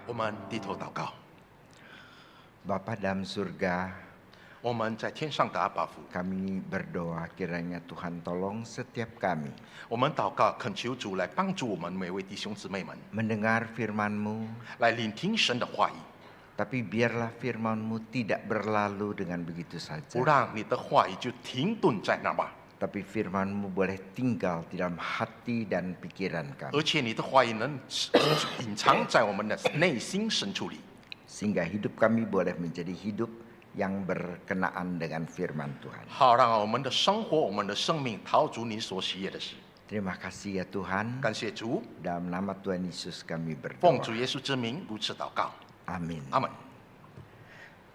我们低头祷告。 Bapa dalam surga, 我们在天上的阿爸父， kami berdoa kiranya Tuhan tolong setiap kami 我们祷告，恳求主来帮助我们每位弟兄姊妹们， mendengar firman-Mu, 来聆听神的话语， tapi biarlah firman-Mu tidak berlalu dengan begitu 不 saja. 让你的话语就停顿在那吧， Tapi firman-Mu boleh tinggal di dalam hati dan pikiran 而 kami. 且你的话语能隐藏在我们的内心深处里， Sehingga hidup kami boleh menjadi hidup yang berkenaan dengan firman Tuhan. 好让我们的生活、我们的生命讨主你所喜悦的事。 Terima kasih ya Tuhan. 感谢主， Dalam nama Tuhan Yesus kami 奉主 berdoa. 耶稣之名如此祷告， Amin. 阿门。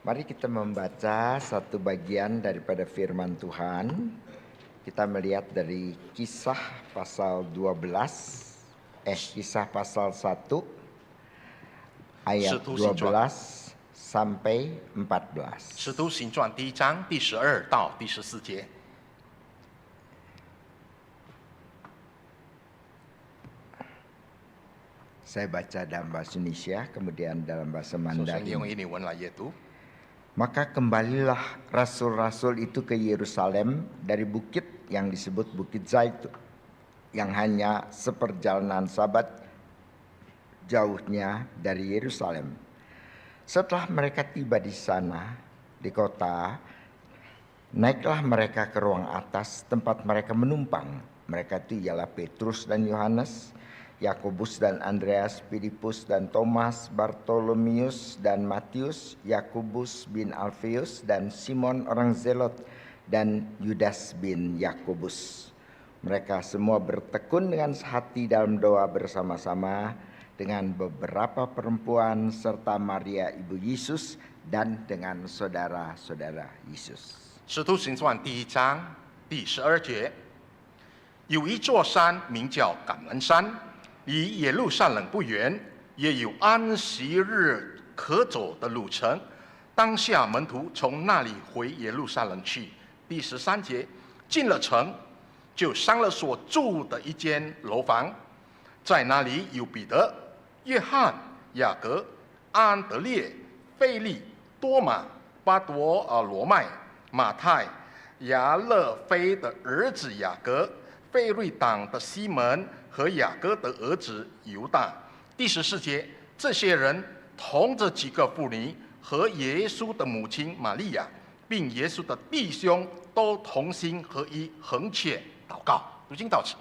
Mari kita membaca satu bagian daripada firman Tuhan. Kita melihat dari Kisah pasal 12, Kisah pasal 1 ayat 12 sampai 14. 使徒行传第1章第12到第14节。 Saya baca dalam bahasa Indonesia, kemudian dalam bahasa 首先用 Mandarin. 印尼文来阅读。 Maka kembalilah rasul-rasul itu ke Yerusalem dari bukit yang disebut Bukit Zaitun, yang hanya seperjalanan Sabat jauhnya dari Yerusalem. Setelah mereka tiba di sana, di kota, naiklah mereka ke ruang atas tempat mereka menumpang. Mereka itu ialah Petrus dan Yohanes, Yakobus dan Andreas, Filipus dan Thomas, Bartolomeus dan Matius, Yakobus bin Alfeus dan Simon orang Zelot, dan Yudas bin Yakobus. Mereka semua bertekun dengan sehati dalam doa bersama-sama dengan beberapa perempuan serta Maria ibu Yesus dan dengan saudara-saudara Yesus. 使徒行传第1章第12节，有一座山名叫感恩山，离耶路撒冷不远，也有安息日可走的路程。当下门徒从那里回耶路撒冷去。第13节，进了城，就上了所住的一间楼房，在那里有彼得、约翰、雅各、安德烈、腓利、多马、巴多罗麦、马太、亚勒菲的儿子雅各、费瑞党的西门和雅各的儿子犹大。第14节，这些人同着几个妇女和耶稣的母亲玛利亚，并耶稣的弟兄都同心合一，横切祷告。读经到此。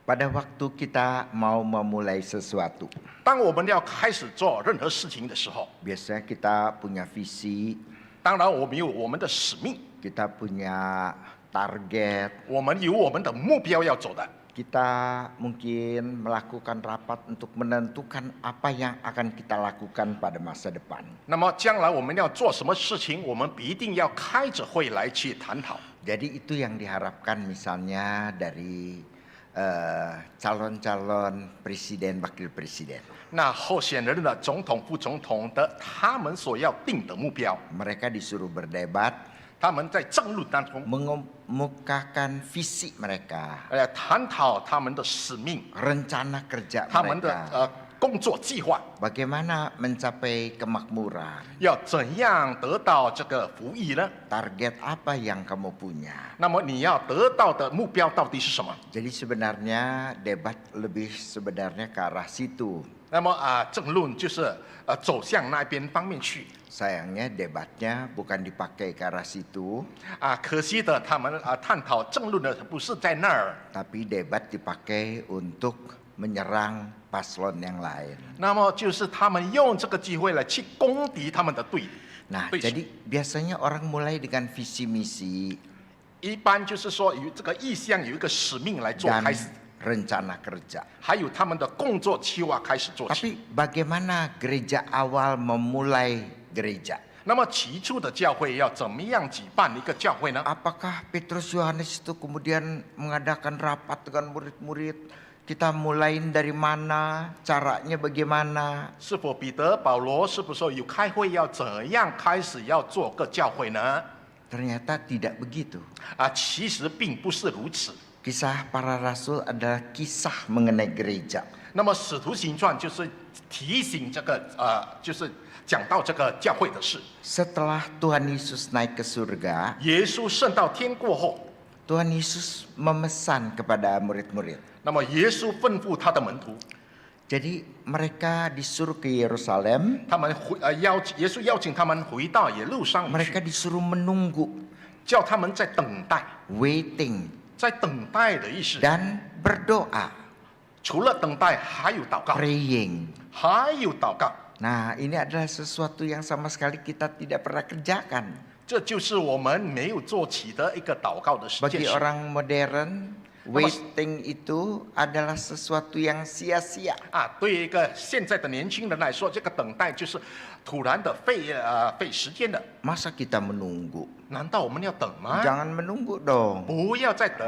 Pada waktu kita mau memulai sesuatu, 当我们要开始做任何事情的时候， biasanya kita punya visi, 当然我们有我们的使命， kita punya target, 我们有我们的目标要走的。 kita mungkin melakukan rapat untuk menentukan apa yang akan kita lakukan pada masa depan. 那么将来我们要做什么事情，我们必定要开着会来去探讨。 Jadi itu yang diharapkan misalnya dari calon-calon presiden, wakil presiden. 那候选人的总统、副总统的他们所要定的目标， Mereka disuruh berdebat, 他们在政论当中， mengemukakan visi mereka, 探讨他们的使命， rencana kerja 他们 mereka, 的工作计划， bagaimana mencapai kemakmuran, 要怎样得到这个福益呢？ target apa yang kamu punya. 那么你要得到的目标到底是什么？ Jadi sebenarnya debat lebih sebenarnya ke arah situ. 那么政论就是走向那边方面去。 Sayangnya debatnya bukan dipakai ke arah situ, 可惜的，他们探讨政论的不是在那儿， tapi debat dipakai untuk menyerang paslon yang lain. 那么就是他们用这个机会来去攻敌他们的对 Nah, 对手。 jadi biasanya orang mulai dengan visi misi 一般就是说有这个意向，有一个使命来做 dan 开始， rencana kerja. 还有他们的工作计划开始做起。 Tapi bagaimana gereja awal memulai gereja? 那么起初的教会要怎么样举办一个教会呢？ Apakah Petrus Yohanes itu kemudian mengadakan rapat dengan murid-murid? Kita mulain dari mana? Caranya bagaimana? 是否彼得、保罗是不是有开会要怎样开始要做个教会呢？ Ternyata tidak begitu. 其实并不是如此。Kisah para rasul adalah kisah mengenai gereja. 那么《使徒行传》就是提醒这个就是讲到这个教会的事。 Setelah Tuhan Yesus naik ke surga, 耶稣升到天过后， Tuhan Yesus memesan kepada murid-murid. 那么耶稣吩咐他的门徒， Jadi mereka disuruh ke Yerusalem, 他们耶稣邀请他们回到耶路撒冷 mereka 去， disuruh menunggu, 叫他们在等待， waiting, 在等待的意思。 dan berdoa, 除了等待，还有祷告， praying. 还有祷告。 Nah, ini adalah sesuatu yang sama sekali kita tidak pernah kerjakan. 这就是我们没有做起的一个祷告的件 Bagi 事。 orang modern, waiting itu adalah sesuatu yang sia-sia. 对于一个现在的年轻人来说，这个等待就是突然的费时间的。 Masa kita menunggu? 难道我们要等吗？ Jangan menunggu dong. 不要再等，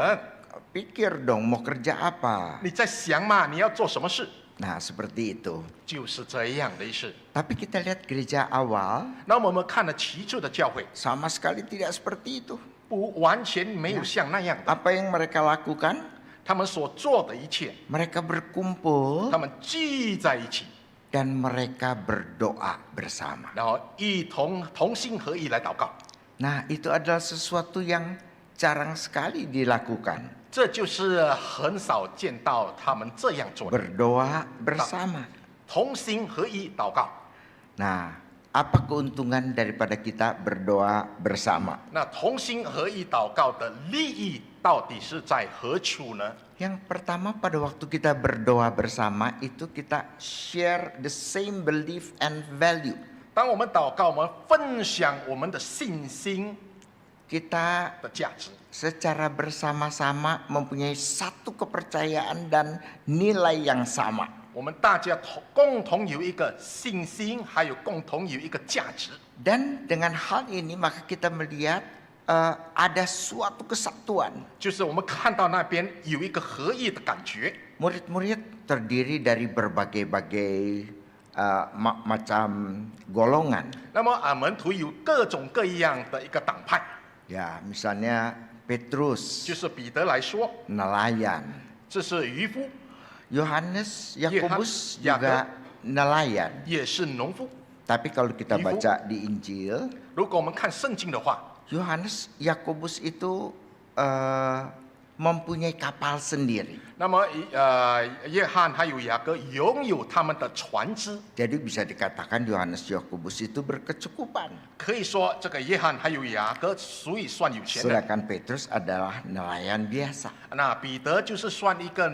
Pikir dong mau kerja apa. 你在想嘛，你要做什么事？ Nah, seperti itu. 就是这样的意思。 Tapi kita lihat gereja awal 那我们看了起初的教会， sama sekali tidak seperti itu. 不完全没有像那样的， Apa yang mereka lakukan? 他们所做的一切， Mereka berkumpul 他们聚在一起， dan mereka berdoa bersama. 然后同心合意来祷告。 Nah, itu adalah sesuatu yang jarang sekali dilakukan. 这就是很少见到他们这样做的， Berdoa bersama. 同心合意祷告。 Nah, apa keuntungan daripada kita berdoa bersama? 那同心合意祷告的利益到底是在何处呢？ Yang pertama, pada waktu kita berdoa bersama itu kita share the same belief and value. 当我们祷告，我们分享我们的信心 Kita 的价值， secara bersama-sama mempunyai satu kepercayaan dan nilai yang sama. 我们大家共同有一个信心，还有共同有一个价值。 Dan dengan hal ini maka kita melihat ada suatu kesatuan. 就是我们看到那边有一个合一的感觉。 Murid-murid terdiri dari berbagai-bagai macam golongan. 那么门徒有各种各样的一个党派， Ya, misalnya Petrus, 就是彼得来说， nelayan. 这是渔夫， Yohanes, Yakobus Yakob juga nelayan. 也是农夫。 Tapi kalau kita Ibu. baca di Injil, 如果我们看圣经的话， Yohanes, Yakobus itu mempunyai kapal sendiri. 那么约翰还有雅各拥有他们的船只， Jadi bisa dikatakan Yohanes, Yakobus itu berkecukupan. 可以说这个约翰还有雅各属于算有钱的。 Sedangkan Petrus adalah nelayan biasa. 那彼得就是算一个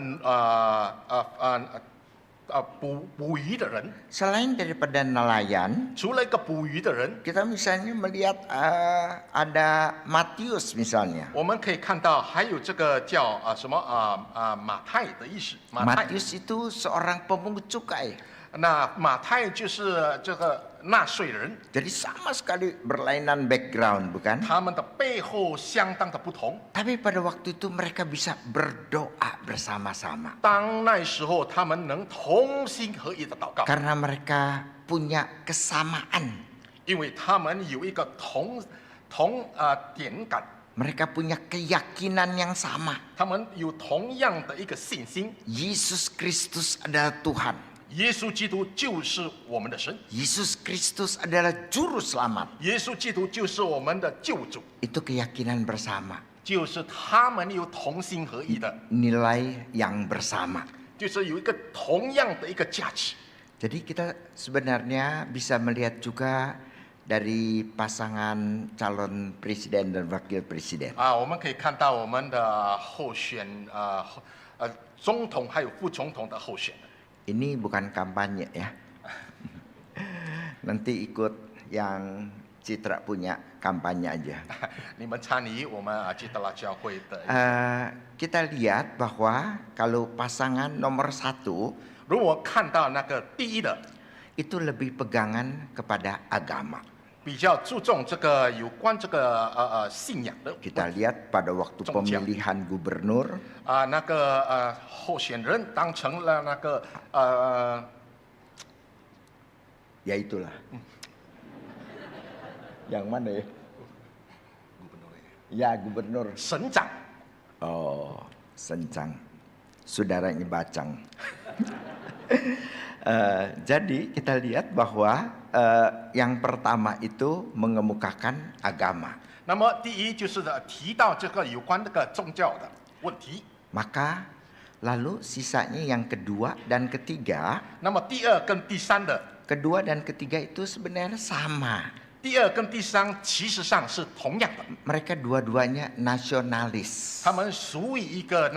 捕鱼的人。 Selain daripada nelayan, 除了一个捕鱼的人， kita misalnya melihat ada Matius misalnya. 我们可以看到还有这个叫马太的意思。马太， Matius itu seorang pemungut cukai. 那马太就是这个纳税人， Jadi sama sekali berlainan background, bukan? 他们的背后相当的不同。 Tapi pada waktu itu mereka bisa berdoa bersama-sama. 当那时候，他们能同心合意的祷告， Karena mereka punya kesamaan. 因为他们有一个同点感， Mereka punya keyakinan yang sama. 他们有同样的一个信心。 Yesus Kristus adalah Tuhan. 耶稣基督就是我们的神， Yesus Kristus adalah juru selamat. 耶稣基督就是我们的救主， Itu keyakinan bersama. 就是他们有同心合意的， Nilai yang bersama. 就是有一个同样的一个价值。 Jadi kita sebenarnya bisa melihat juga dari pasangan calon presiden dan wakil presiden. 我们可以看到我们的候选总统还有副总统的候选人。 Ini bukan kampanye ya. Nanti ikut yang Citra punya kampanye aja. 你们参与我们基督教教会的。 Kita lihat bahwa kalau pasangan nomor 1如果看到那个第一的， itu lebih pegangan kepada agama. 比较注重这个有关这个信仰的。 Kita lihat pada waktu Zongjiang. pemilihan gubernur, 那个候选人当成了那个ya itulah. Yang mana ya? Ya, gubernur. 省长。 Oh, Sencang, saudaranya Bacang. Jadi kita lihat bahwa yang pertama itu mengemukakan agama. 那么第一就是提到这个有关这个宗教的问题。 Maka lalu sisanya yang kedua dan ketiga. 那么第二跟第三的， Kedua dan ketiga itu sebenarnya sama. 第二跟第三其实上是同样的， Mereka dua-duanya nasionalis. 他们属于一个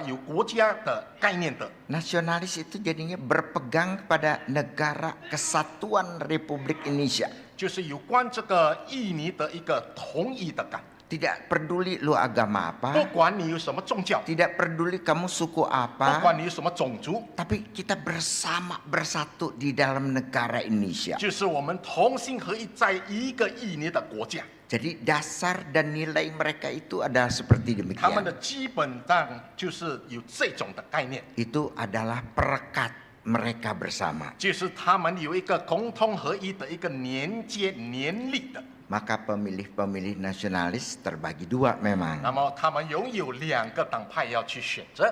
有国家的概念的。 Nasionalis itu jadinya berpegang kepada negara kesatuan Republik Indonesia. 就是有关这个印尼的一个统一的感， Tidak peduli lu agama 不 apa, 管你有什么宗教， tidak peduli kamu suku 不 apa, 管你有什么种族， tapi kita bersama bersatu di dalam negara Indonesia. 就是我们同心合一在一个印尼的国家。 Jadi dasar dan nilai mereka itu adalah seperti 他们的 demikian. 基本上就是有这种的概念， Itu adalah perekat mereka bersama. 就是他们有一个共同合一的一个连接连力的。 Maka pemilih-pemilih nasionalis terbagi dua 那 memang. 么他们拥有两个党派要去选择。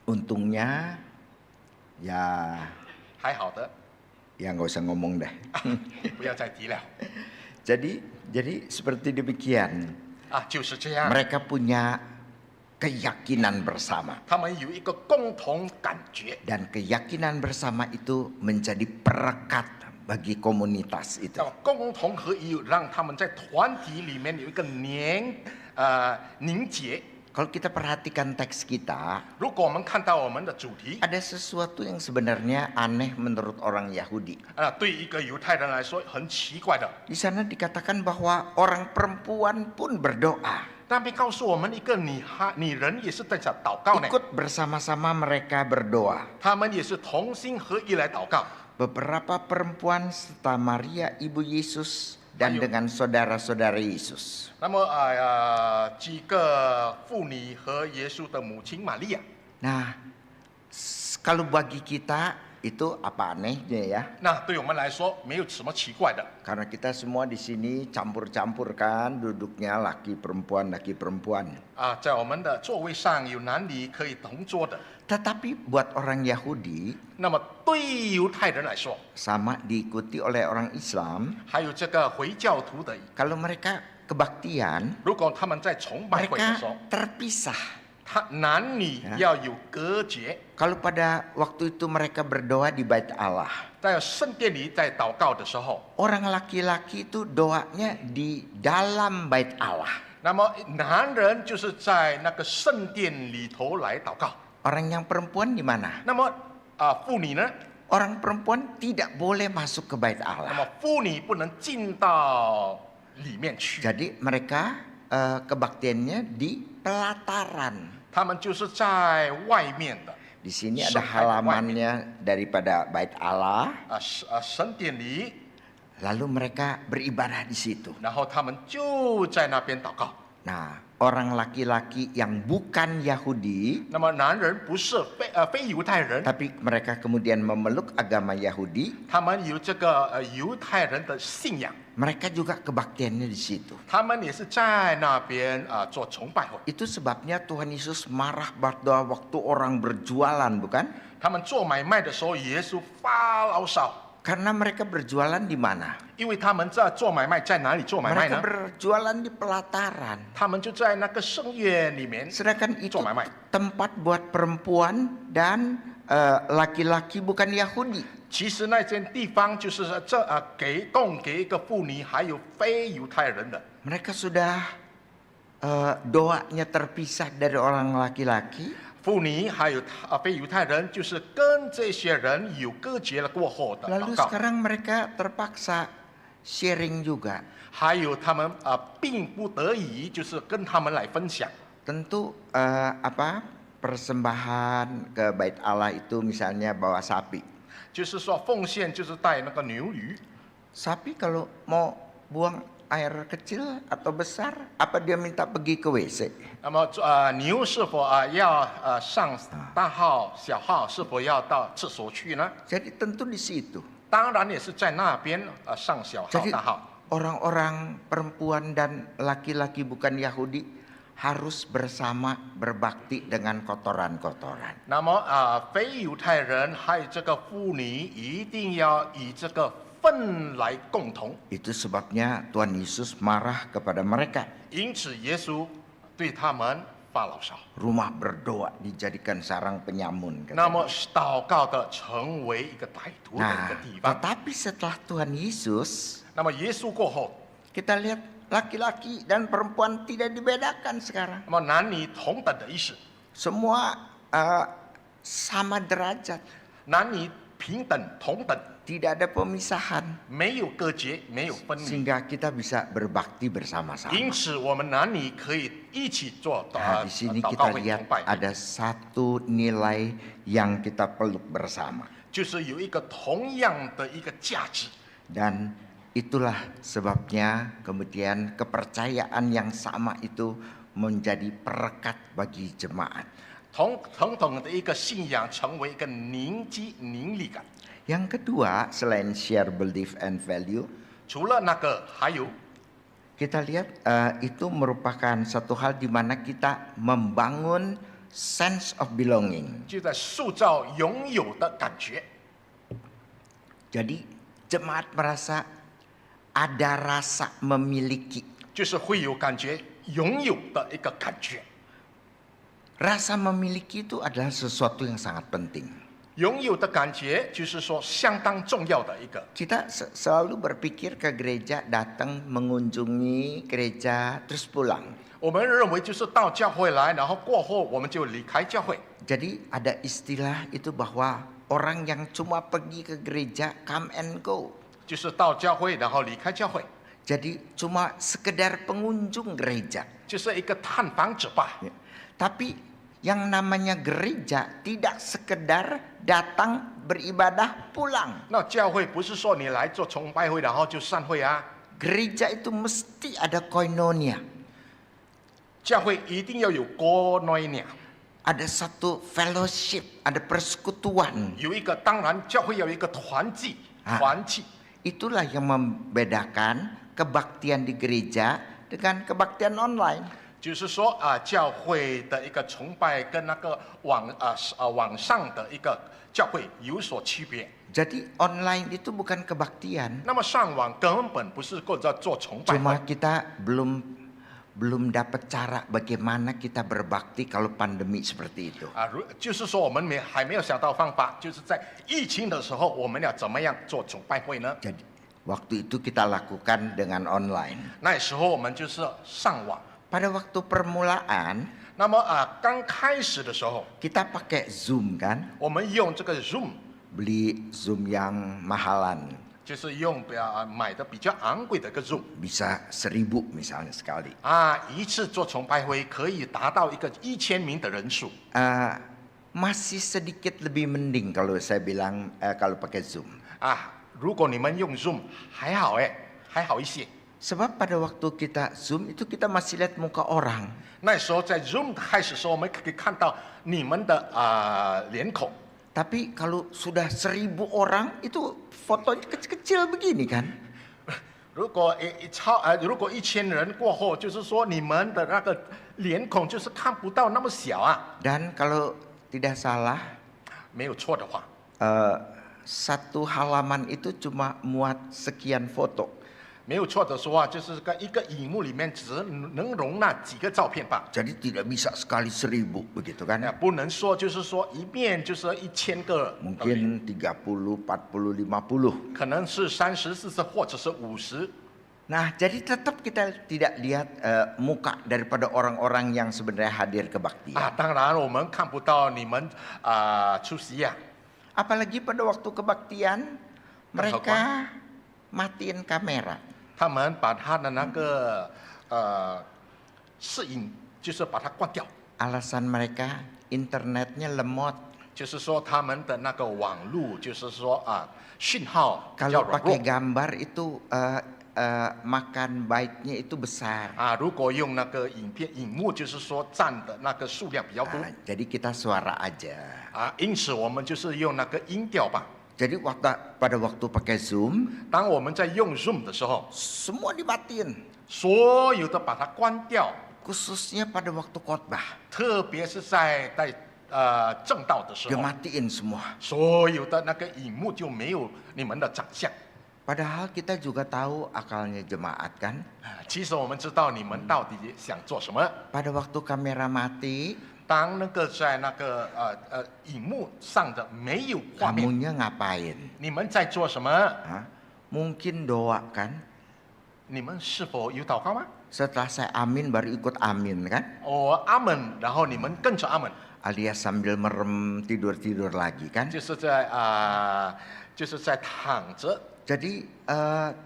Untungnya ya 还好的， ya nggak usah ngomong deh. 不要再提了 Jadi seperti demikian. 啊，就是这样。 Mereka punya keyakinan bersama. 他们有一个共同感觉， Dan keyakinan bersama itu menjadi perekat bagi komunitas itu. 那么共同合一让他们在团体里面有一个凝结。 Kalau kita perhatikan teks kita, 如果我们看到我们的主题， ada sesuatu yang sebenarnya aneh menurut orang Yahudi. 对一个犹太人来说很奇怪的， Di sana dikatakan bahwa orang perempuan pun berdoa. 那边告诉我们一个女人也是在这祷告呢， Ikut bersama-sama mereka berdoa. 他们也是同心合一来祷告。 Beberapa perempuan serta Maria ibu Yesus dan Ayo. dengan saudara-saudara Yesus. 那么几个妇女和耶稣的母亲玛利亚， Nah, kalau bagi kita itu apa anehnya ya? 那对我们来说没有什么奇怪的， Karena kita semua di sini campur-campur kan duduknya laki perempuan. 在我们的座位上有男女可以同桌的。 Tetapi buat orang Yahudi 那么对犹太人来说， sama diikuti oleh orang Islam, 还有这个回教徒的， kalau mereka kebaktian, 如果他们在崇拜会的 mereka 时候， terpisah. 男女要有隔绝。 Kalau pada waktu itu mereka berdoa di Bait Allah, 在圣殿里在祷告的时候， orang laki-laki itu doanya di dalam Bait Allah. 那么男人就是在那个圣殿里头来祷告。 Orang yang perempuan di mana? 那么妇女呢？ Orang perempuan tidak boleh masuk ke Bait 那 Allah. 么妇女不能进到里面去， Jadi mereka kebaktiannya di pelataran. 他们就是在外面的 Di sini ada 圣海的外面 halamannya daripada Bait Allah. 神殿里， Lalu mereka beribadah di situ. 然后他们就在那边祷告。 Nah, orang laki-laki yang bukan Yahudi, 那么男人不是非犹太人， tapi mereka kemudian memeluk agama Yahudi, 他们有这个犹太人的信仰， mereka juga kebaktiannya di situ. 他们也是在那边做崇拜会。 Itu sebabnya Tuhan Yesus marah pada waktu orang berjualan, bukan? 他们做买卖的时候，耶稣发牢骚， Karena mereka berjualan di mana? 因为他们在做买卖，在哪里做买卖 Mereka 呢？ berjualan di pelataran. 他们就在那个圣院里面 Sedangkan itu 做买卖。 tempat buat perempuan dan laki-laki bukan Yahudi. 其实那间地方就是供给一个妇女还有非犹太人的。 Mereka sudah doanya terpisah dari orang laki-laki. 妇女还有非犹太人，就是跟这些人有隔绝了过后的 Lalu 祷告。 sekarang mereka terpaksa sharing juga. 还有他们并不得已，就是跟他们来分享。 Tentu persembahan ke Bait Allah itu misalnya bawa sapi. 就是说奉献就是带那个牛驴。 Sapi kalau mau buang air kecil atau besar, apa dia minta pergi ke WC? 那么牛是否要上大号、小号，是否要到厕所去呢？ Jadi tentu di situ. 当然也是在那边上小号、 Jadi 大号。 orang-orang perempuan dan laki-laki bukan Yahudi harus bersama berbakti dengan kotoran-kotoran. 那么非犹太人还有这个妇女一定要以这个份来共同。 Itu sebabnya Tuhan Yesus marah kepada mereka. 因此，耶稣对他们发牢骚。 Rumah berdoa dijadikan sarang penyamun. 那么，祷告的成为一个歹徒的一 Nah, 个地方。 tetapi setelah Tuhan Yesus, 那么，耶稣过后， kita lihat laki-laki dan perempuan tidak dibedakan sekarang. 那么男女同等的意思， Semua sama derajat, 男女平等同等， tidak ada pemisahan. 没有割节，没有分离。 Sehingga kita bisa berbakti bersama-sama. 因此，我们男女可以一起做 Nah, di sini 祷 kita 告会 lihat 崇拜， ada satu nilai yang kita peluk bersama. 就是有一个同样的一个价值。 Dan itulah sebabnya kemudian kepercayaan yang sama itu menjadi perekat bagi jemaat. 同等的一个信仰成为一个凝力感。 Yang kedua, selain share belief and value, 除了那个，还有 kita lihat itu merupakan satu hal di mana kita membangun sense of belonging. 就在塑造拥有的感觉。 Jadi jemaat merasa ada rasa memiliki. 就是会有感觉拥有的一个感觉。 Rasa memiliki itu adalah sesuatu yang sangat penting. 拥有的感觉就是说相当重要的一个。 Kita selalu berpikir ke gereja, datang mengunjungi gereja, terus pulang. 我们认为就是到教会来，然后过后我们就离开教会。 Jadi ada istilah itu bahwa orang yang cuma pergi ke gereja come and go. 就是到教会，然后离开教会， Jadi cuma sekedar pengunjung gereja. 就是一个探访者吧。 Ya. Tapi yang namanya gereja tidak sekedar datang beribadah pulang. 那教会不是说你来做崇拜会，然后就散会啊。 Gereja itu mesti ada koinonia. 教会一定要有koinonia， Ada satu fellowship, ada persekutuan. 有一个当然教会要有一个团契， 团契。 Itulah yang membedakan kebaktian di gereja dengan kebaktian online. 就是说教会的一个崇拜跟那个网上的一个教会有所区别。 Jadi online itu bukan kebaktian. 那么上网根本不是做崇拜 Cuma 会， kita belum dapat cara bagaimana kita berbakti kalau pandemi seperti itu. 就是说我们还没有想到方法，就是在疫情的时候我们要怎么样做崇拜会呢？ Jadi waktu itu kita lakukan dengan online. 那时候我们就是上网。 Pada waktu permulaan 那么刚开始的时候， kita pakai Zoom kan, 我们用这个 Zoom， beli Zoom yang mahalan, 就是用买的比较昂贵的一个 Zoom。 bisa 1000 misalnya sekali. 一次做崇拜会可以达到一个1000名的人数。 Masih sedikit lebih mending kalau saya bilang kalau pakai Zoom. 如果你们用 Zoom 还好还好一些。 Sebab pada waktu kita Zoom itu kita masih lihat muka orang. 那时候在 Zoom 开始的时候，我们可以看到你们的脸孔。 Tapi kalau sudah 1000 orang itu fotonya kecil-kecil begini kan. 如果1000人过后，就是说你们的那个脸孔就是看不到那么小啊。 Dan kalau tidak salah 没有错的话， satu halaman itu cuma muat sekian foto. 没有错的话，就是一个荧幕里面只能容纳几个照片吧。 Jadi tidak bisa sekali 1000 begitu kan. 不能说就是说一面就是1000个， Mungkin 30, 40, 50. 可能是30、40或者是50。 Nah, jadi tetap kita tidak lihat muka daripada orang-orang yang sebenarnya hadir kebaktian. 当然我们看不到你们出席呀。 Apalagi pada waktu kebaktian mereka matiin kamera. 他们把他的那个摄影就是把它关掉， Alasan mereka internetnya lemot. 就是说他们的那个网络就是说讯号比较 Kalau 软 pakai 弱。 gambar itu makan byte-nya itu besar. 如果用那个荧幕，就是说占的那个数量比较多。 Jadi kita suara aja. 因此我们就是用那个音调吧。 Jadi pada waktu pakai Zoom, 当我们在用 Zoom 的时候， semua dimatiin. 所有的把它关掉、khususnya pada waktu khotbah. 特别是在正道的时 Dia 候， matiin semua. 所有的那个荧幕就没有你们的长相。 Padahal kita juga tahu akalnya jemaat kan. 其实我们知道你们到底想做什么。 Pada waktu kamera mati, 当那个在那个荧幕上的没有画面， kamunya ngapain? 你们在做什么？ Hah? Mungkin doa kan? 你们是否有祷告吗？ Setelah saya amin baru ikut amin kan? 哦，阿门，然后你们跟着阿门， Alias sambil merem tidur-tidur lagi kan? 就是在躺着， Jadi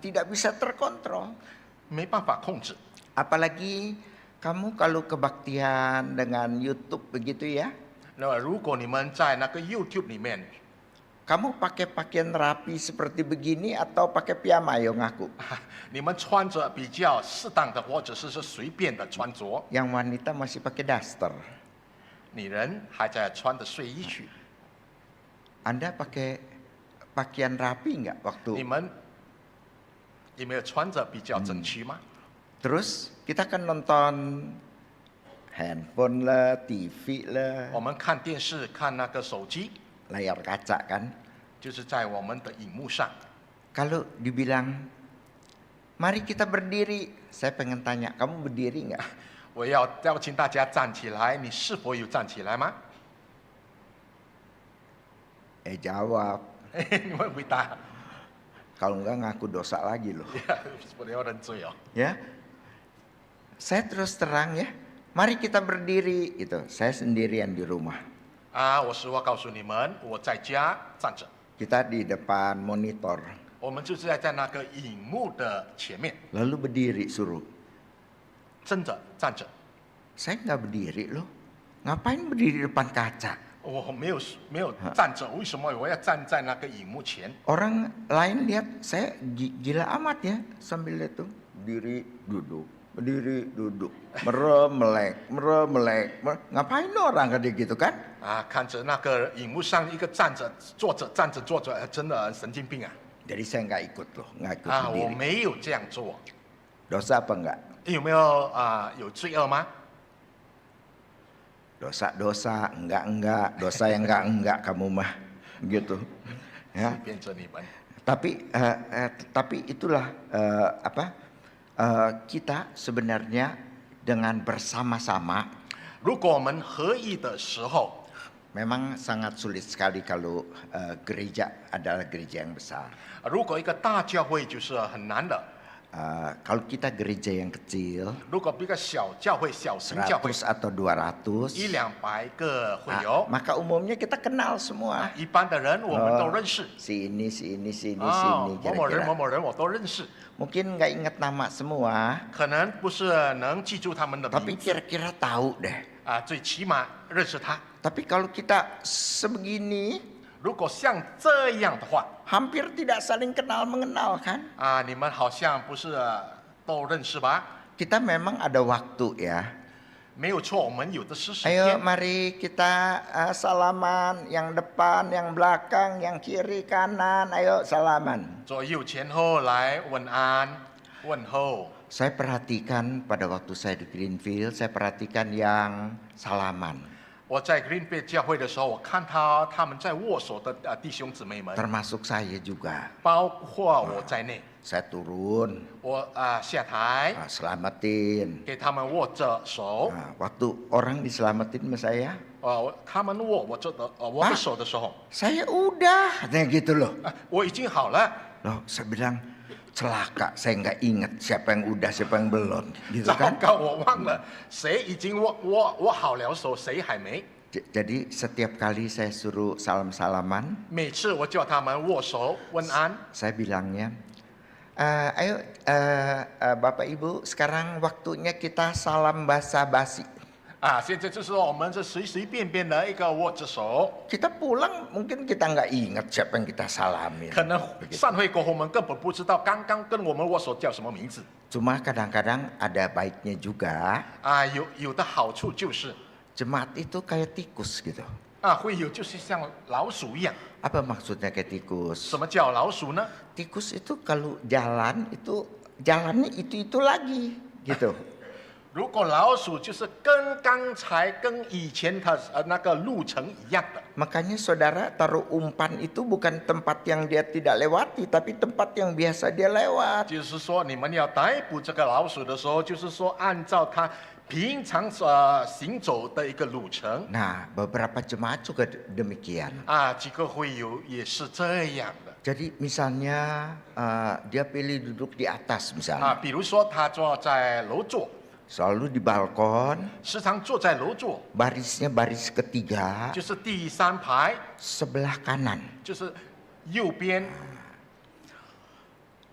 tidak bisa terkontrol. 没办法控制。 Apalagi kamu kalau kebaktian dengan YouTube begitu ya, 那如果你们在那个 YouTube 里面， kamu pakai pakaian rapi seperti begini atau pakai piyama yo ngaku? 你们穿着比较适当的，或者是随便的穿着， Yang wanita masih pakai daster. 女人还在穿着睡衣去。 Anda pakai pakaian rapi nggak 你 waktu? 们有没有穿着比较整齐吗？ Terus kita kan nonton handphone lah, TV 我 lah, 们看电视看那个手机， layar kaca kan. 就是在我们的荧幕上。 Kalau dibilang, mari kita berdiri, saya pengen tanya, kamu berdiri nggak? 我要邀请大家站起来，你是否有站起来吗？ Jawab. 你们回答， Kalau enggak ngaku dosa lagi loh. 我要认罪哦。 Ya, saya terus terang ya, mari kita berdiri itu. Saya sendirian di rumah. 我实话告诉你们，我在家站着， Kita di depan monitor, 我们就是在那个荧幕的前面， lalu berdiri suruh. 真的站着。 Saya nggak berdiri loh. Ngapain berdiri depan kaca? 我没有站着，为什么我要站在那个荧幕前？ Orang lain lihat saya gila amat ya sambil lihat tuh berdiri duduk, berdiri duduk, merem melek. Ngapain orang kayak gitu kan? 看着那个荧幕上一个站着、坐着、站着、坐着，真的神经病啊！ Jadi saya nggak ikut loh, nggak ikut 我 berdiri. 没有这样做， Dosa apa enggak? 有没有有罪恶吗？ Dosa enggak, dosa yang enggak kamu mah gitu. Ya. 变成你们。 Tapi itulah kita sebenarnya dengan bersama-sama 如果我们合一的时候， memang sangat sulit sekali kalau gereja adalah gereja yang besar. 如果一个大教会就是很难的。 Kalau kita gereja yang kecil, 如果一个小教会、小型教会， 100 atau 200, 100-200个会友， maka umumnya kita kenal semua. 一般的人我们都认识。 Si ini, si ini, si ini, 啊， si ini 某某人、 kira-kira. 某某人我都认识， Mungkin nggak ingat nama semua, 可能不是能记住他们的 tapi 名字 kira-kira tahu deh. 最起码认识他。 Tapi kalau kita sebegini, 如果像这样的话， hampir tidak saling kenal mengenal kan? 你们好像不是都认识吧？ Kita memang ada waktu ya. 没有错，我们有的是时 Ayo 间。 mari kita salaman, yang depan, yang belakang, yang kiri, kanan, ayo salaman. 左右前后来问安问候。 Saya perhatikan pada waktu saya di Greenfield, saya perhatikan yang salaman. 我在 Greenfield 教会的时候，我看到他们在握手的弟兄姊妹们， Termasuk saya juga. 包括我在内。 Saya turun, 我下台 selamatin. 给他们握着手， Waktu orang diselamatin sama saya, 他们握我的手的时候， saya udah, katanya gitu loh. 我已经好了。 Loh, saya bilang celaka, saya nggak ingat siapa yang udah, siapa yang belum, gitu 糟 kan? 糕，我忘了谁已经握好了手，谁还没。 Jadi setiap kali saya suruh salam-salaman, 每次我叫他们握手问安， saya bilangnya, ayo Bapak Ibu, sekarang waktunya kita salam basa-basi. 现在就是说我们是随随便便的一个握着手， Kita pulang mungkin kita nggak ingat siapa yang kita salamin. 可能散会过后我们根本不知道刚刚跟我们握手叫什么名字。 Cuma kadang-kadang ada baiknya juga, 有的好处就是 jemaat itu kayak tikus gitu. 会友就是像老鼠一样。 Apa maksudnya kayak tikus? 什么叫老鼠呢？ Tikus itu kalau jalan itu jalannya itu lagi gitu. 如果老鼠就是跟刚才跟以前它那个路程一样的， Makanya saudara taruh umpan itu bukan tempat yang dia tidak lewati, tapi tempat yang biasa dia lewat. 就是说你们要逮捕这个老鼠的时候，就是说按照它平常行走的一个路程 Nah, beberapa jemaat juga demikian. 啊，几个会友也是这样的 Jadi misalnya dia pilih duduk di atas 啊， misalnya, 比如说他坐在楼座， selalu di balkon, 时常坐在楼座， barisnya baris ketiga, 就是第3排， sebelah kanan. 就是右边。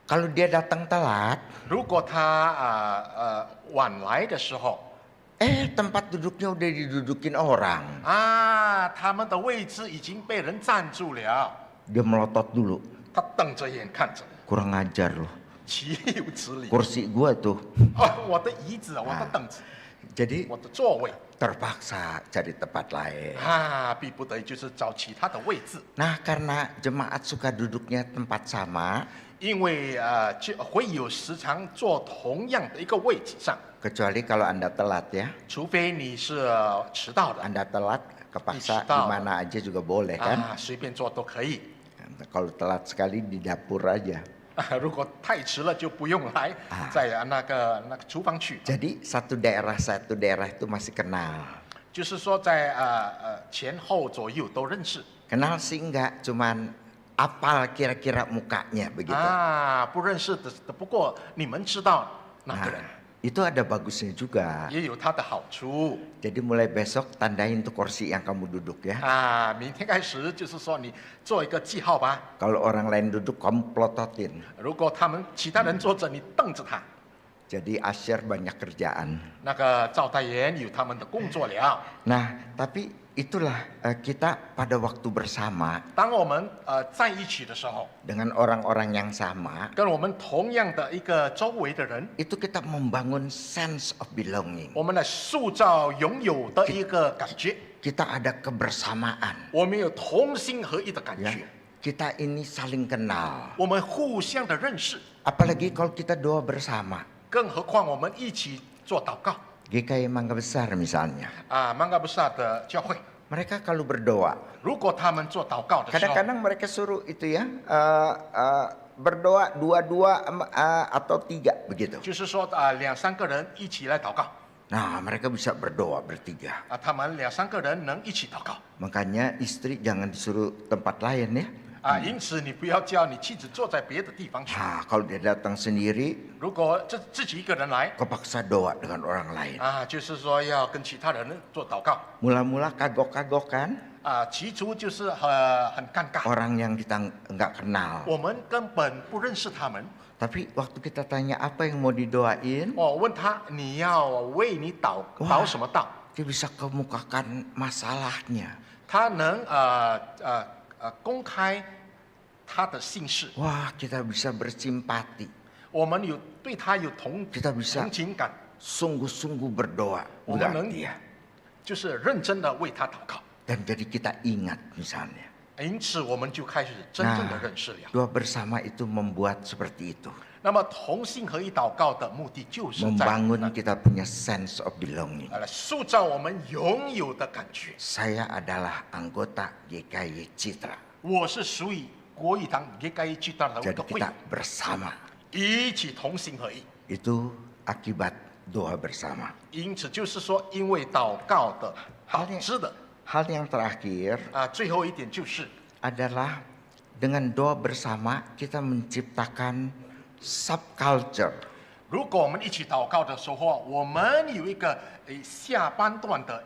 Kalau dia datang telat, 如果他晚来的时候 tempat duduknya udah didudukin orang. 啊，他们的位置已经被人占住了， Dia melotot dulu. 他瞪着眼看着， Kurang ajar loh. 岂有此理！ Kursi gua tuh. 我的椅子，我的凳子， Jadi 我的座位 terpaksa cari tempat lain. 啊，逼不得已就是找其他的位置， Nah, karena jemaat suka duduknya tempat sama, 因为就会有时常坐同样的一个位置上， kecuali kalau Anda telat ya. 除非你是迟到的 Anda telat kepaksa Tahu. di mana aja juga boleh kan. 啊，随便坐都可以。 Kalau telat sekali di dapur aja. 如果太迟了就不用来，在那个厨房去。 Jadi satu daerah itu masih kenal. 就是说在前后左右都认识 Kenal sih enggak, cuman apal kira-kira mukanya begitu. 啊，不认识的，不过你们知道那个人 Itu ada bagusnya juga. 也有他的好处 Jadi mulai besok tandain tuh kursi yang kamu duduk ya. 啊。明天开始就是说你做一个记号吧， Kalau orang lain duduk kamu plototin. 如果其他人坐着，你瞪着他。 Jadi asyir banyak kerjaan. 那个招待员有他们的工作了。 Nah, tapi itulah kita pada waktu bersama 当我们在一起的时候， dengan orang-orang yang sama, 跟我们同样的一个周围的人， itu kita membangun sense of belonging. 我们来塑造拥有的一个感觉。 Kita ada kebersamaan. 我们有同心合一的感 Ya. 觉， Kita ini saling kenal. 我们互相的认识， Apalagi kalau kita doa bersama. 更何况我们一起做祷告 GKI Mangga Besar misalnya. 啊。曼嘎布萨的教会， Mereka kalau berdoa, 如果他们做祷告的时候， kadang-kadang mereka suruh itu ya, berdoa dua-dua atau tiga begitu. 就是说2、3个人一起来祷告 Nah, mereka bisa berdoa bertiga. 啊，他们2、3个人能一起祷告 Makanya istri jangan disuruh tempat lain ya. 啊。因此你不要叫你妻子坐在别的地方去。 Nah, kalau dia datang sendiri, 如果自己一个人来 kepaksa doa dengan orang lain. 啊，就是说要跟其他人做祷告 Mula-mula kagok-kagok kan, 啊，起初就是很尴尬， orang yang kita nggak kenal. 我们根本不认识他们。 Tapi waktu kita tanya apa yang mau didoain, 我问他你要为你祷什么祷？ dia bisa kemukakan masalahnya. 他能公开他的姓氏， Wah, kita bisa bersimpati, 我们对他有 Kita bisa 同情感， sungguh-sungguh berdoa 我们能 berarti ya. 就是认真的为他祷告。 Dan jadi kita ingat misalnya. 因此我们就开始真正的认识了。 Doa bersama itu membuat seperti itu. 那么同心合一祷告的目的就是在 Membangun kita punya sense of belonging. 来塑造我们拥有的感觉。 Saya adalah anggota GKI Citra. 我是属于国语堂 GKI Citra 的一 Jadi 个会 kita，bersama. 一起同心合一。 Itu akibat doa bersama. 因此就是说，因为祷告的导致的 Hal yang terakhir 最后一点就是， adalah dengan doa bersama kita menciptakan subculture. 如果我们一起祷告的时候，我们有一个一下半段的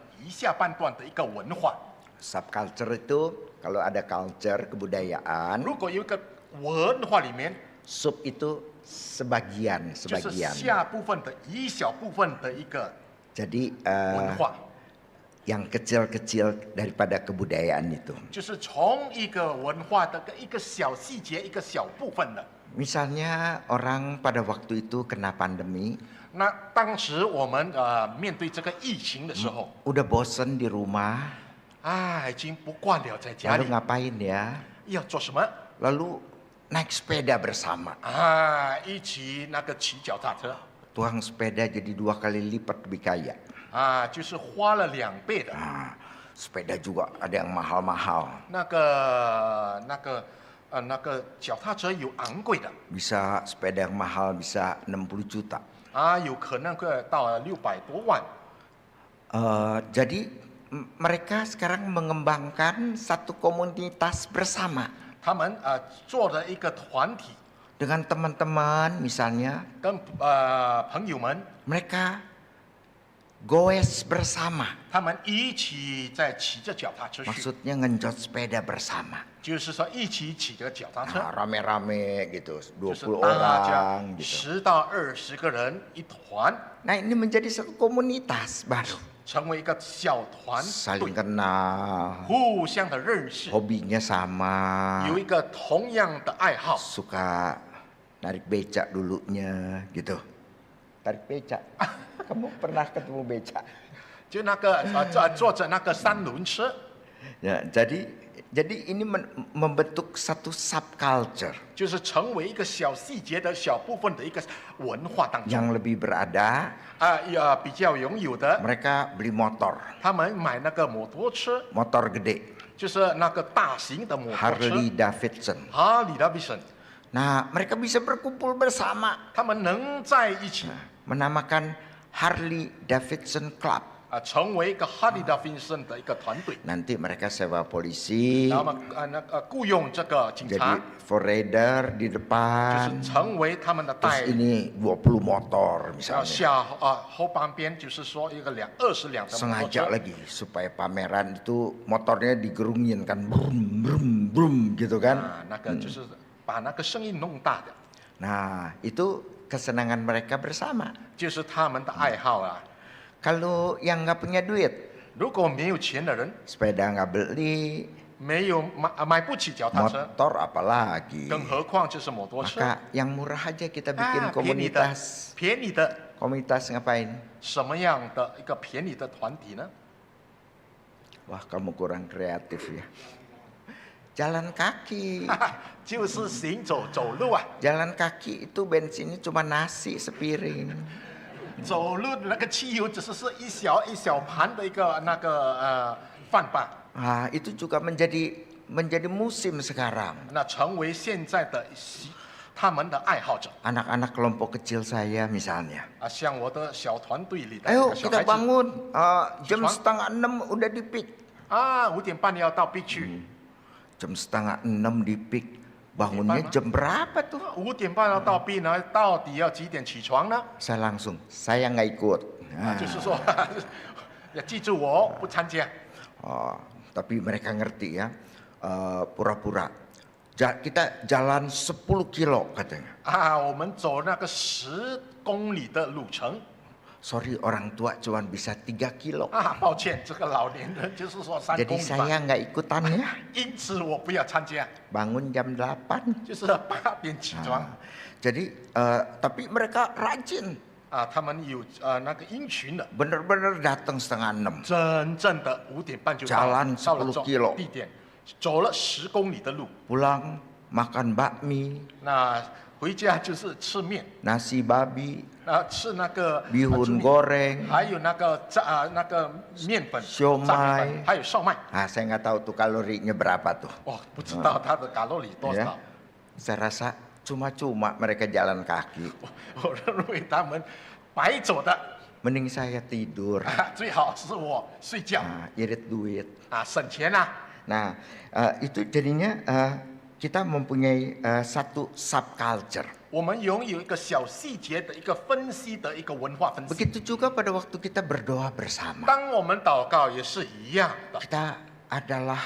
一个文化。 Subculture itu kalau ada culture kebudayaan, 如果有一个文化里面， sub itu sebagian 就是 sebagian. 下部分的一小部分的一个 Jadi 文化， yang kecil-kecil daripada kebudayaan itu. 就是从一个文化的一个小细节、一个小部分的。 Misalnya orang pada waktu itu kena pandemi, 那当时我们面对这个疫情的时候， udah bosen di rumah, 已经不惯了在家 lalu 里， ngapain ya? 要做什么？ Lalu naik sepeda bersama. 一起那个骑脚踏车， tukang sepeda jadi 2 kali lipat lebih kaya. 就是花了2倍的。 Sepeda juga ada yang mahal-mahal. 那个脚踏车有昂贵的 Bisa sepeda yang mahal bisa 60 juta. 有可能会到600多万。 Jadi mereka sekarang mengembangkan satu komunitas bersama 他们做了一个团体， dengan teman-teman misalnya 跟朋友们， mereka goes bersama. 他们一起在骑着脚踏车去， Maksudnya ngenjot sepeda bersama. 就是说一起骑着脚踏车， Rame-rame gitu, 就是 20大家 orang gitu. 10到20个人一团， Nah ini menjadi satu komunitas baru. 成为一个小团 Saling 队， kenal, 互相的认识， hobinya sama, 有一个同样的爱好。 suka narik becak dulunya gitu. Tarik becak. Kamu pernah ketemu becak? 就那个坐着那个3轮车， Ya, jadi ini membentuk satu subculture 就是成为一个小细节的小部分的一个文化当中。 yang lebih berada. 比较拥有的， Mereka beli motor, 他们买那个摩托车， motor gede, 就是那个大型的摩托车 Harley Davidson. 哈里达比森， Nah, mereka bisa berkumpul bersama, 他们能在一起 menamakan Harley Davidson Club. 成为一个哈里达比森的一个团队， Nanti mereka sewa polisi, 那么雇佣这个警察 jadi，forrader di 就 depan, 是成为他们的 terus 代， ini 20 motor 然后 misalnya. 后半边就是说一个20辆的摩托 Sengaja 车， lagi supaya pameran itu motornya digerungin kan, brum brum brum gitu kan. 那个就是把那个声音弄大的， Nah, itu kesenangan mereka bersama. 就是他们的爱好啊。 Kalau yang nggak punya duit, 如果没有钱的人， sepeda nggak beli, 没有买不起脚踏车， motor apalagi. 更何况就是摩托车。 Maka yang murah aja kita bikin 便宜的 komunitas. 便宜的 Komunitas ngapain? 什么样的一个便宜的团体呢？ Wah, kamu kurang kreatif ya. Jalan kaki. 就是行走走路啊， Jalan kaki itu bensinnya cuma nasi sepiring. 走路那个汽油只是一小盘的一个那个饭吧， Nah, itu juga menjadi musim sekarang. 那成为现在的他们的爱好者 Anak-anak kelompok kecil saya misalnya. 像我的小团队里的 Ayo 小 kita 孩子 bangun, jam Cuman. 5:30 udah di pik. 5点半要到 B 区， Jam 5:30 di pik. Bangunnya jam berapa tuh? 5点半要到 B 呢，到底要几点起床呢？ Saya langsung, saya nggak ikut. 就是说要记住我不参加。 Tapi mereka ngerti ya, pura-pura. Kita jalan 10 kilo katanya. 我们走那个10公里的路程。 Sorry orang tua cuman bisa 3 kilo. 抱歉，这个老年人就是说3 Jadi 公里 saya 吧， nggak ikutan ya. 因此我不要参加， Bangun jam 8. 就是8点起床。 Jadi, tapi mereka rajin. 他们有那个鹰群的， Bener-bener datang 5:30. 真正的5点半就到 Jalan 到了 10 kilo 地点，走了10公里的路。 Pulang makan bakmi, 那回家就是吃面， nasi babi, 吃那个 bihun goreng. 还有那个那个面粉， Siomay 炸面粉还有烧麦。 Saya nggak tahu tuh kalorinya berapa tuh. 不知道它的卡路里多 Ya. 少。 Saya rasa cuma-cuma mereka jalan kaki. 我认为他们白走的， Mending saya tidur. 最好是我睡觉 Irit duit. 省钱啊。 Nah, itu jadinya kita mempunyai satu subculture. 我们拥有一个小细节的一个分析的一个文化分析。 Begitu juga pada waktu kita berdoa bersama. 当我们祷告也是一样的， Kita adalah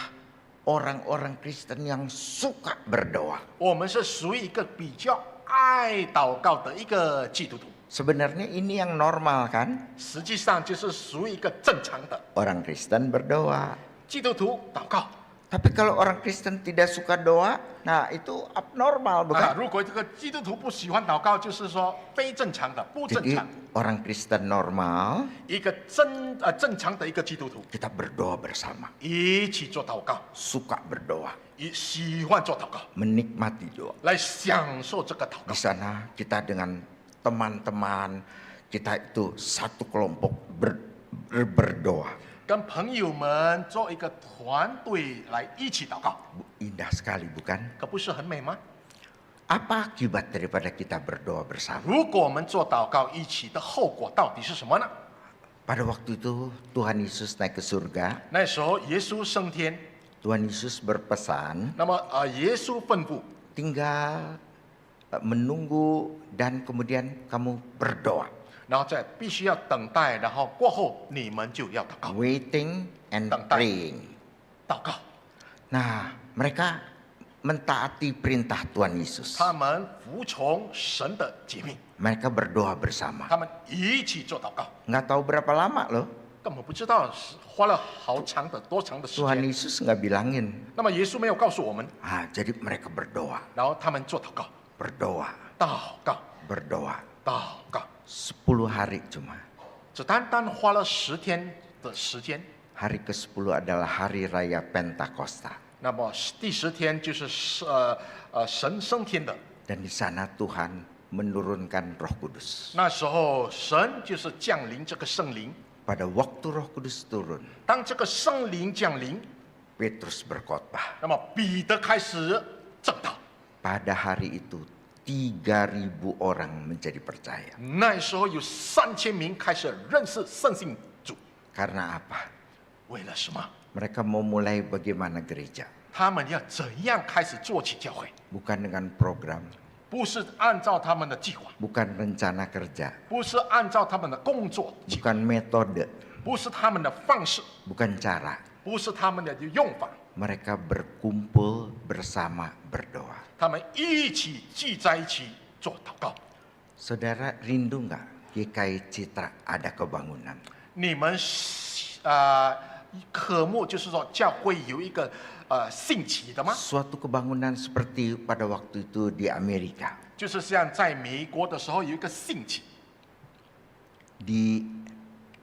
orang-orang Kristen yang suka berdoa. 我们是属于一个比较爱祷告的一个基督徒。 Sebenarnya ini yang normal kan? 实际上就是属于一个正常的 Orang Kristen berdoa. 基督徒祷告。 Tapi kalau orang Kristen tidak suka doa, nah itu abnormal bukan? 如果这个基督徒不喜欢祷告，就是说非正常的、不正 Jadi 常。 orang Kristen normal 一个正常的一个基督徒， kita berdoa bersama, 一起做祷告， suka berdoa, 喜欢做祷告， menikmati doa. 来享受这个祷 Di 告。 sana kita dengan teman-teman kita itu satu kelompok berdoa. 跟朋友们做一个团队来一起祷告， Indah sekali bukan? 可不是很美吗？ Apa akibat daripada kita berdoa bersama? 如果我们做祷告一起的后果到底是什么呢？ Pada waktu itu Tuhan Yesus naik ke surga. 那时候耶稣升天， Tuhan Yesus berpesan 那么耶稣吩咐， tinggal menunggu dan kemudian kamu berdoa. 然后再必须要等待，然后过后你们就要祷告， Waiting and Tentang. praying. 祷告。 Nah, mereka mentaati perintah Tuhan Yesus. 他们服从神的诫命， Mereka berdoa bersama. 他们一起做祷告， Nggak tahu berapa lama loh. 根本不知道是花了好长的多长的时 Tuhan 间。 Yesus nggak bilangin. 那么耶稣没有告诉我们， Jadi mereka berdoa, 然后他们做祷告， berdoa, 祷告， berdoa. 祷告， 10 hari cuma. 只单单花了10天的时间。 Hari ke-10 adalah hari raya Pentakosta. 那么第10天就是神升天的， Dan di sana Tuhan menurunkan Roh Kudus. 那时候神就是降临这个圣灵。 Pada waktu Roh Kudus turun, 当这个圣灵降临， Petrus berkhotbah. 那么彼得开始正道。 Pada hari itu 3.000 orang menjadi percaya. 那时候有3000名开始认识圣信主， Karena apa? 为了什么？ Mereka mau mulai bagaimana gereja. 他们要怎样开始做起教会？ Bukan dengan program, 不是按照他们的计划， bukan rencana kerja, 不是按照他们的工作计划， bukan metode, 不是他们的方式， bukan cara. 不是他们的用法。 Mereka berkumpul bersama berdoa. 他们一起聚在一起做祷告。 Saudara rindu nggak GKI Citra ada kebangunan? 你们渴慕就是说教会有一个兴起的吗？ Suatu kebangunan seperti pada waktu itu di Amerika. 就是像在美国的时候有一个兴起， Di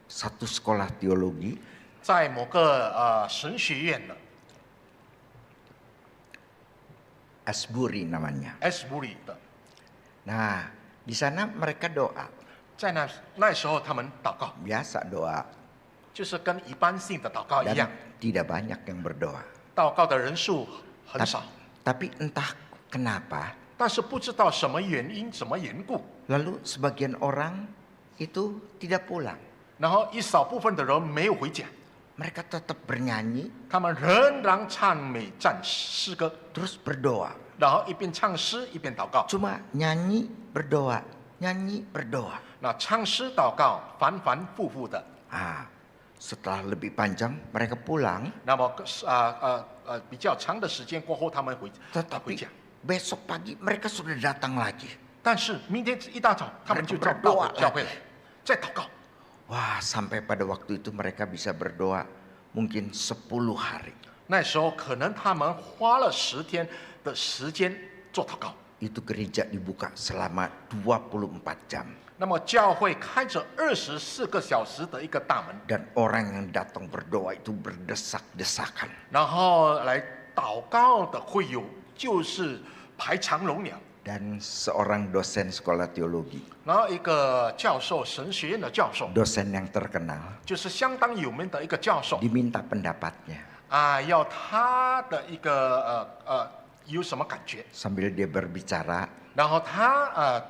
satu sekolah teologi, 在某个神学院的 Asbury namanya. Asbury 的， Nah, di sana mereka doa. 在那时候他们祷告， Biasa doa. 就是跟一般性的祷告一 Dan 样， tidak banyak yang berdoa. 祷告的人数很少， Tapi entah kenapa, 但是不知道什么原因、什么缘故， lalu sebagian orang itu tidak pulang. 然后一少部分的人没有回家， Mereka tetap bernyanyi, 他们仍然唱美赞诗歌， terus berdoa. 然后一边唱诗一边祷告。 Cuma nyanyi, berdoa, nyanyi, berdoa. 那唱诗祷告反反复复的， Setelah lebih panjang, mereka pulang. 那么比较长的时间过后，他们回 Tetapi 家。 besok pagi mereka sudah datang lagi. 但是明天一大早，他们就到 berdoa 教会来，再祷告。 Wah, sampai pada waktu itu mereka bisa berdoa mungkin 10 hari. 那时候可能他们花了10天的时间做祷告。 Itu gereja dibuka selama 24 jam. 那么教会开着24个小时的一个大门， Dan orang yang datang berdoa itu berdesak-desakan. 然后来祷告的会友就是排长龙了。 Dan seorang dosen sekolah teologi, 然后一个教授，神学院的教授， dosen yang terkenal, 就是相当有名的一个教授 diminta pendapatnya. 要他的一个有什么感觉？ Sambil dia berbicara, 然后他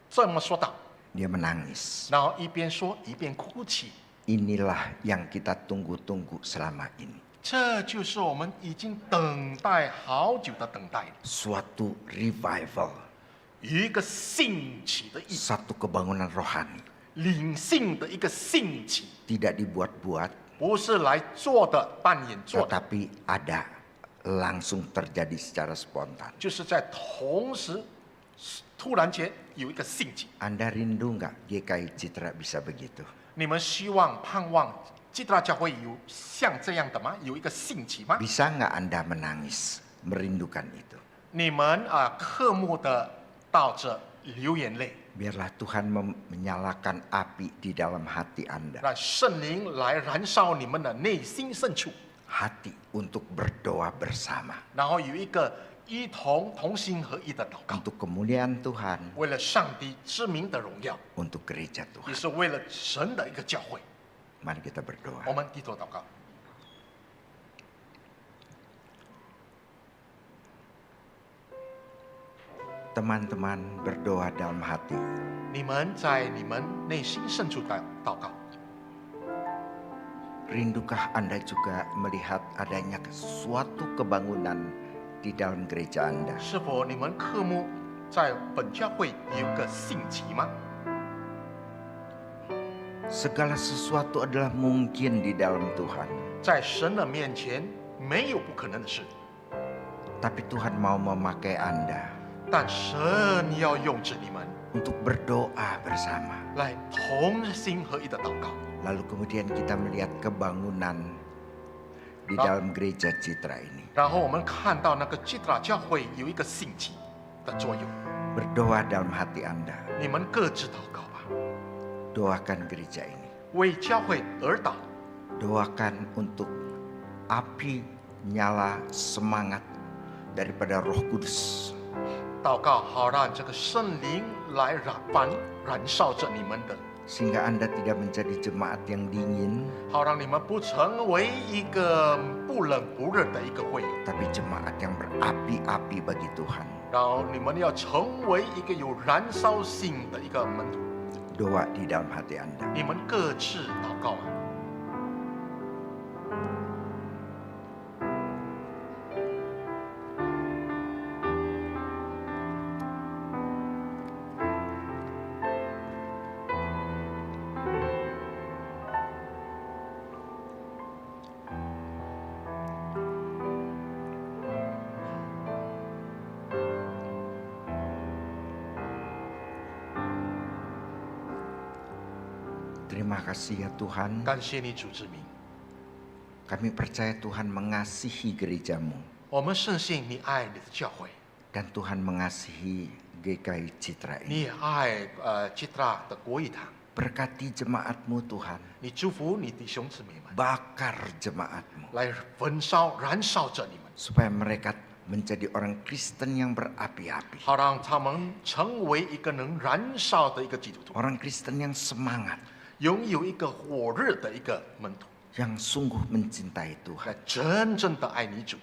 这么说道， dia menangis. 然后一边说一边哭泣。 Inilah yang kita tunggu-tunggu selama ini. 这就是我们已经等待好久的等待， Suatu revival, 有一个兴起的意， satu kebangunan rohani. 灵性的一个兴起， Tidak dibuat-buat, 不是来做的扮演做的， tetapi ada, langsung terjadi secara spontan. 就是在同时突然间有一个兴起。 Anda rindu nggak GKI Citra bisa begitu? 你们希望盼望基督教会有像这样的吗？有一个兴起吗？ Bisa nggak Anda menangis, merindukan itu? 你们刻慕的到这流眼泪， Biarlah Tuhan menyalakan api di dalam hati Anda. 让圣灵来燃烧你们的内心深处， Hati untuk berdoa bersama. 然后有一个同心合一的祷告， untuk kemuliaan Tuhan, 为了上帝之名的荣耀， untuk gereja 也 Tuhan. 是为了神的一个教会。 Mari kita berdoa. 我们低头祷告。 Teman-teman berdoa dalam hati. 你们在你们内心深处祷告， Rindukah Anda juga melihat adanya suatu kebangunan di dalam gereja Anda? 是否你们渴慕在本教会有个兴起吗？ Segala sesuatu adalah mungkin di dalam Tuhan. 在神的面前没有不可能的事， Tapi Tuhan mau memakai Anda 但神要用着你们 untuk berdoa bersama. 来同心合一的祷告， Lalu kemudian kita melihat kebangunan di Oh. dalam gereja Citra ini. 然后我们看到那个基督教会有一个兴起的作用。 Berdoa dalam hati Anda. 你们各自祷告吧， Doakan gereja ini. 为教会而祷， Doakan untuk api nyala semangat daripada Roh Kudus. 祷告好让这个圣灵来燃烧着你们的， Sehingga Anda tidak menjadi jemaat yang dingin, 好让你们不成为一个不冷不热的一个会友， tapi jemaat yang berapi-api bagi Tuhan. 然后你们要成为一个有燃烧性的一个门徒。 Doa di dalam hati Anda. 你们各自祷告吧。 Terima kasih ya Tuhan. 感谢你主之名， Kami percaya Tuhan mengasihi gerejamu 我们深信你爱你的教会， dan Tuhan mengasihi GKI Citra ini. 你也爱基督的国语堂， Berkati jemaatmu Tuhan. 你祝福你弟兄姊妹们， Bakar jemaatmu 来燃烧着你们， supaya mereka menjadi orang Kristen yang berapi-api. 好让他们成为一个能燃烧的一个基督徒， Orang Kristen yang semangat, 拥有一个火热的一个门徒， yang sungguh mencintai Tuhan. 来真正的爱你主，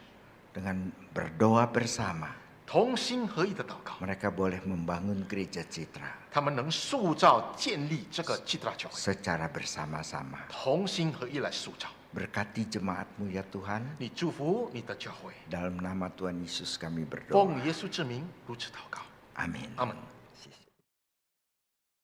Dengan berdoa bersama, 同心合一的祷告， mereka boleh membangun gereja Citra 他们能塑造建立这个基督教会， secara bersama-sama. 同心合一来塑造。 Berkati jemaatmu ya Tuhan. 你祝福你的教会， Dalam nama Tuhan Yesus kami berdoa. 奉耶稣之名如此祷告， Amin. 阿门。